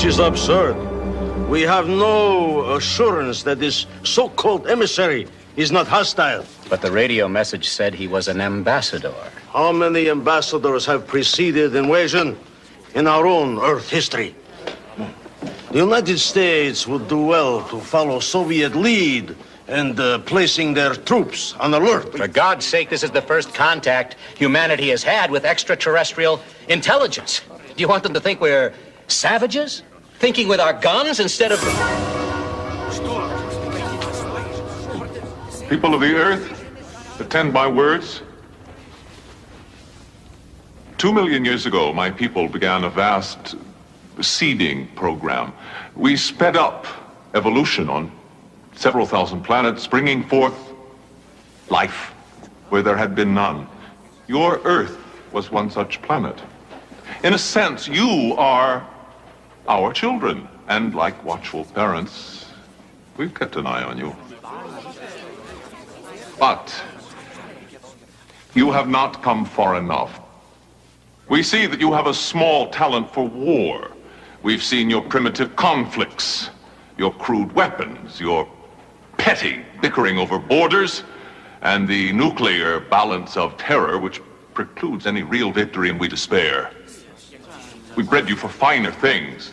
This is absurd. We have no assurance that this so-called emissary is not hostile. But the radio message said he was an ambassador. How many ambassadors have preceded invasion in our own Earth history? The United States would do well to follow Soviet lead and placing their troops on alert. For God's sake, this is the first contact humanity has had with extraterrestrial intelligence. Do you want them to think we're savages? Thinking with our guns instead of... People of the Earth, attend my words. 2 million years ago, my people began a vast seeding program. We sped up evolution on several thousand planets, bringing forth life where there had been none. Your Earth was one such planet. In a sense, you are our children, and like watchful parents, we've kept an eye on you. But you have not come far enough. We see that you have a small talent for war. We've seen your primitive conflicts, your crude weapons, your petty bickering over borders, and the nuclear balance of terror which precludes any real victory, and we despair. We bred you for finer things,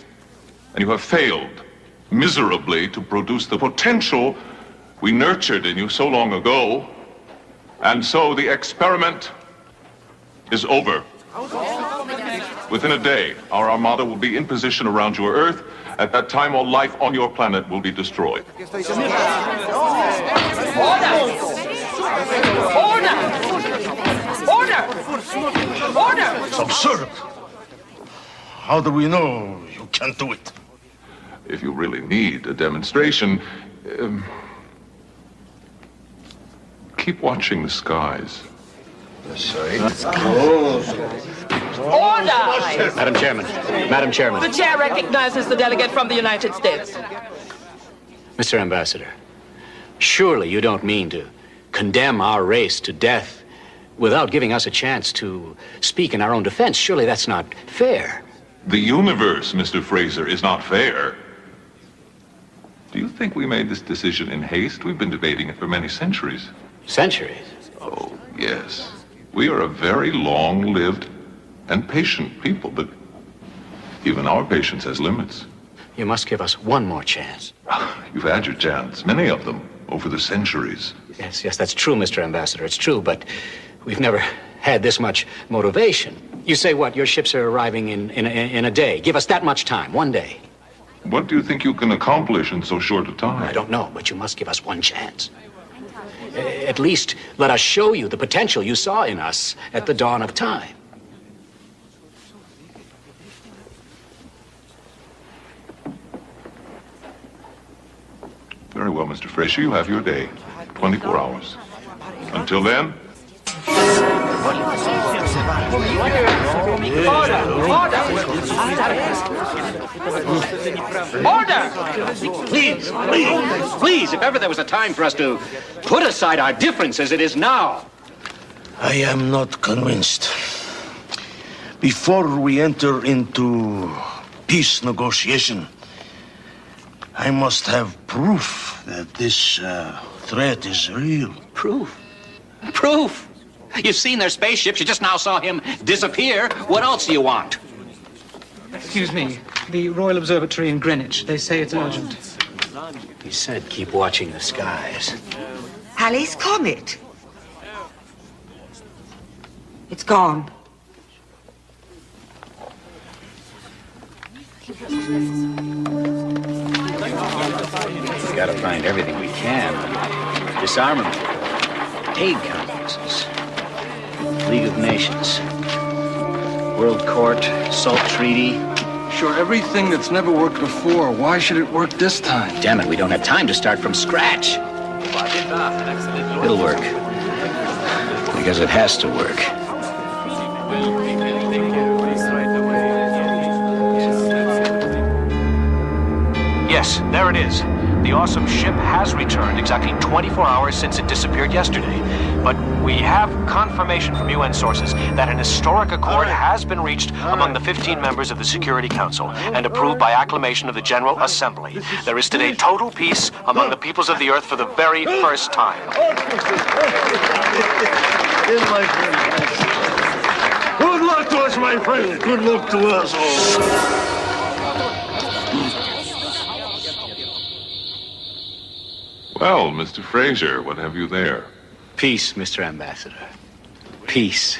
and you have failed miserably to produce the potential we nurtured in you so long ago. And so the experiment is over. Within a day, our armada will be in position around your Earth. At that time, all life on your planet will be destroyed. Order! It's absurd. How do we know you can't do it? If you really need a demonstration, keep watching the skies. Sorry. Order! Madam Chairman. The chair recognizes the delegate from the United States. Mr. Ambassador, surely you don't mean to condemn our race to death without giving us a chance to speak in our own defense. Surely that's not fair. The universe, Mr. Fraser, is not fair. Do you think we made this decision in haste? We've been debating it for many centuries. Centuries? Oh, yes. We are a very long-lived and patient people, but even our patience has limits. You must give us one more chance. You've had your chance, many of them, over the centuries. Yes, that's true, Mr. Ambassador. It's true, but we've never had this much motivation. You say what? Your ships are arriving in a day. Give us that much time, one day. What do you think you can accomplish in so short a time? I don't know, but you must give us one chance. At least let us show you the potential you saw in us at the dawn of time. Very well, Mr. Fraser, you have your day. 24 hours. Until then... Order! Please, if ever there was a time for us to put aside our differences, it is now. I am not convinced. Before we enter into peace negotiation, I must have proof that this threat is real. Proof? Proof? You've seen their spaceships. You just now saw him disappear. What else do you want? Excuse me. The Royal Observatory in Greenwich. They say it's urgent. He said keep watching the skies. Halley's Comet. It's gone. We've got to find everything we can. Disarmament, aid conferences, League of Nations, World Court, SALT Treaty. Sure, everything that's never worked before. Why should it work this time? Damn it, we don't have time to start from scratch. It'll work. Because it has to work. Yes, there it is. The awesome ship has returned exactly 24 hours since it disappeared yesterday. but we have confirmation from UN sources that an historic accord has been reached among the 15 members of the Security Council and approved by acclamation of the General Assembly. There is today total peace among the peoples of the Earth for the very first time. Good luck to us, my friend. Good luck to us all. Well, Mr. Fraser, what have you there? Peace, Mr. Ambassador. Peace.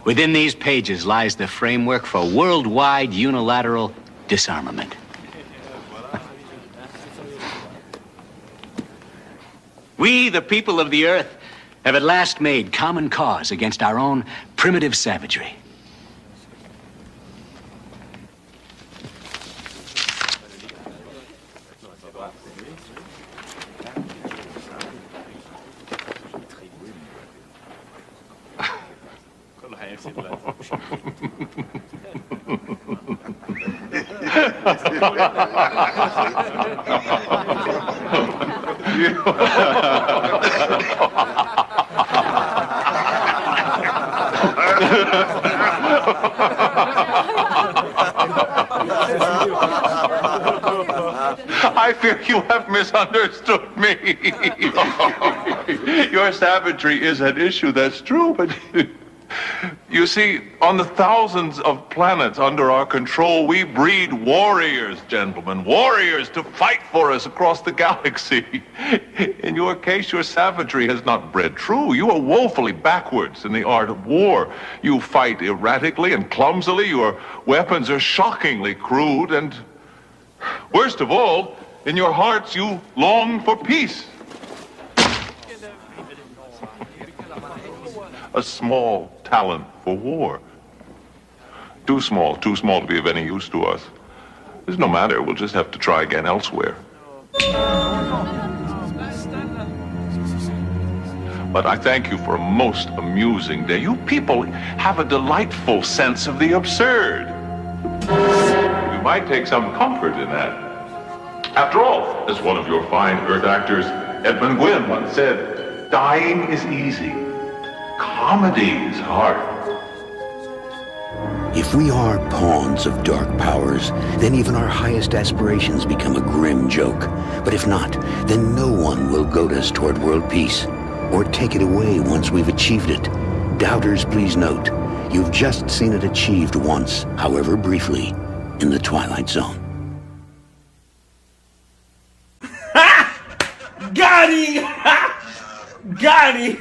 Within these pages lies the framework for worldwide unilateral disarmament. We, the people of the Earth, have at last made common cause against our own primitive savagery. I fear you have misunderstood me. Your savagery is an issue, that's true, but you see, on the thousands of planets under our control, we breed warriors, gentlemen, warriors to fight for us across the galaxy. In your case, your savagery has not bred true. You are woefully backwards in the art of war. You fight erratically and clumsily. Your weapons are shockingly crude, and worst of all, in your hearts, you long for peace. A small talent for war. Too small to be of any use to us. There's no matter, we'll just have to try again elsewhere. But I thank you for a most amusing day. You people have a delightful sense of the absurd. You might take some comfort in that. After all, as one of your fine Earth actors, Edmund Gwynn, once said, dying is easy. Comedy is hard. If we are pawns of dark powers, then even our highest aspirations become a grim joke. But if not, then no one will goad us toward world peace, or take it away once we've achieved it. Doubters, please note, you've just seen it achieved once, however briefly, in the Twilight Zone. Got him! Got him!